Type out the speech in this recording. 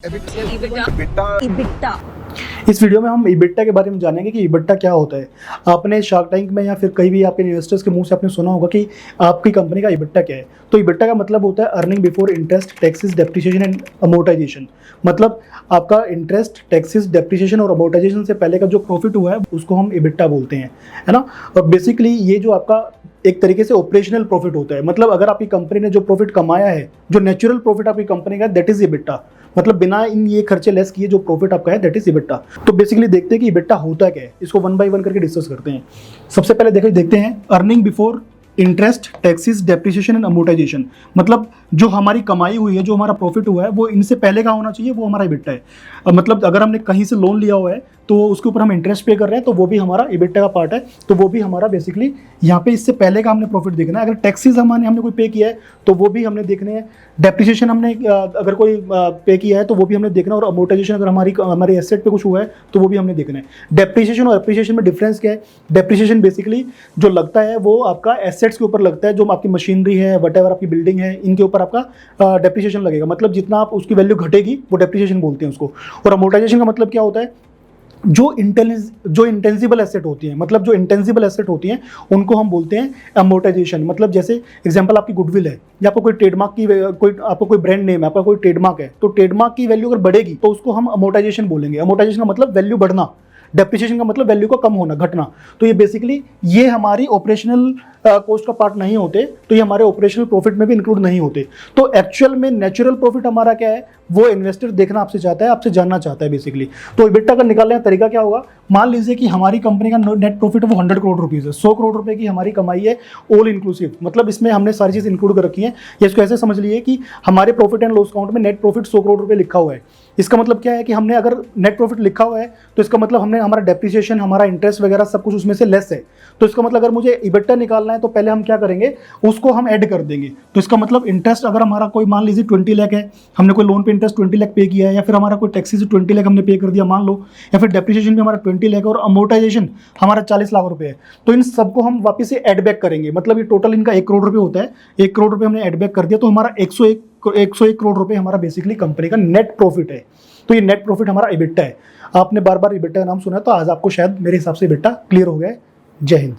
EBITDA। इस वीडियो में हम EBITDA के बारे में जानेंगे कि EBITDA क्या होता है। आपने शार्क टैंक में या फिर कहीं भी आपके इन्वेस्टर्स के मुंह से आपने सुना होगा कि आपकी कंपनी का EBITDA क्या है। तो EBITDA का मतलब होता है earning before interest taxes depreciation and amortisation. मतलब आपका इंटरेस्ट टैक्सेस डेप्रिसिएशन और अमोर्टाइजेशन से पहले का जो प्रॉफिट हुआ है उसको हम EBITDA बोलते हैं, है ना। और बेसिकली ये जो आपका एक तरीके से ऑपरेशनल प्रॉफिट होता है। मतलब अगर आपकी कंपनी ने जो प्रॉफिट कमाया है, जो नेचुरल प्रॉफिट आपकी कंपनी का, दैट इज EBITDA। मतलब बिना इन ये खर्चे लेस किए जो प्रॉफिट आपका है, दैट इज EBITDA। तो बेसिकली देखते हैं कि EBITDA होता क्या है, इसको वन बाय वन करके डिस्कस करते हैं। सबसे पहले देखते हैं earning before interest taxes depreciation and amortisation. मतलब जो हमारी कमाई हुई है, जो हमारा प्रॉफिट हुआ है, वो इनसे पहले का होना चाहिए, वो हमारा EBITDA है। मतलब अगर हमने कहीं से लोन लिया हुआ है तो उसके ऊपर हम इंटरेस्ट पे कर रहे हैं, तो वो भी हमारा EBITDA का पार्ट है। तो वो भी हमारा बेसिकली यहाँ पे इससे पहले का हमने प्रॉफिट देखना है। अगर टैक्सेस हमने कोई पे किया है तो वो भी हमने देखने हैं। डेप्रिसिएशन हमने अगर कोई पे किया है तो वो भी हमने देखना है। और अमोर्टाइजेशन अगर हमारे एसेट पे कुछ हुआ है तो वो भी हमने देखना है। डेप्रिसिएशन और एप्रिसिएशन में डिफरेंस क्या है? डेप्रिसिएशन बेसिकली जो लगता है वो आपका एसेट्स के ऊपर लगता है, जो आपकी मशीनरी है, वटेवर आपकी बिल्डिंग है, इनके ऊपर आपका डेप्रिसिएशन लगेगा। मतलब जितना आप उसकी वैल्यू घटेगी वो डेप्रिसिएशन बोलते हैं उसको। और अमोर्टाइजेशन का मतलब क्या होता है? जो इंटेंजिबल एसेट होती हैं, मतलब जो इंटेंजिबल एसेट होती हैं उनको हम बोलते हैं अमोर्टाइजेशन। मतलब जैसे एग्जांपल आपकी गुडविल है, या आपको कोई ट्रेडमार्क की आपको कोई ब्रांड नेम है, आपका कोई ट्रेडमार्क है, तो ट्रेडमार्क की वैल्यू अगर बढ़ेगी तो उसको हम अमोर्टाइजेशन बोलेंगे। अमोर्टाइजेशन का मतलब वैल्यू बढ़ना, डेप्रिसिएशन का मतलब वैल्यू का कम होना, घटना। तो ये बेसिकली ये हमारी ऑपरेशनल कॉस्ट का पार्ट नहीं होते, तो ये हमारे ऑपरेशनल प्रॉफिट में भी इंक्लूड नहीं होते। तो एक्चुअल में नेचुरल प्रॉफिट हमारा क्या है, वो इन्वेस्टर देखना आपसे चाहता है, आपसे जानना चाहता है बेसिकली। तो EBITDA का निकालने का तरीका क्या होगा? मान लीजिए कि हमारी कंपनी का नेट प्रॉफिट है वो 100 करोड़ रुपीज़ है, 100 करोड़ रुपए की हमारी कमाई है ऑल इंक्लूसिव। मतलब इसमें हमने सारी चीज़ इंक्लूड कर रखी है। या इसको ऐसे समझ लीजिए कि हमारे प्रॉफिट एंड लॉस अकाउंट में नेट प्रॉफिट 100 करोड़ रुपए लिखा हुआ है। इसका मतलब क्या है कि हमने अगर नेट प्रॉफिट लिखा हुआ है तो इसका मतलब हमने हमारा डेप्रिसिएशन, हमारा इंटरेस्ट वगैरह सब कुछ उसमें से लेस है। तो इसका मतलब अगर मुझे EBITDA निकालना है तो पहले हम क्या करेंगे, उसको हम ऐड कर देंगे। तो इसका मतलब इंटरेस्ट अगर हमारा कोई मान लीजिए 20 लाख है, हमने कोई लोन पे इंटरेस्ट 20 लाख पे किया है, या फिर हमारा कोई टैक्सी से 20 लाख हमने पे कर दिया मान लो, या फिर डेप्रिसिएशन भी हमारा 20 लाख और अमोर्टाइजेशन हमारा 40 लाख रुपए है, तो इन सबको हम वापस से ऐड बैक करेंगे। मतलब ये टोटल इनका 1 करोड़ रुपए होता है। 1 करोड़ रुपए हमने ऐड बैक कर दिया, तो हमारा 101 करोड़ रुपए हमारा बेसिकली कंपनी का नेट प्रॉफिट है। तो ये नेट प्रॉफिट हमारा EBITDA है। आपने बार बार EBITDA का नाम सुना है, तो आज आपको शायद मेरे हिसाब से EBITDA क्लियर हो गया है। जय हिंद।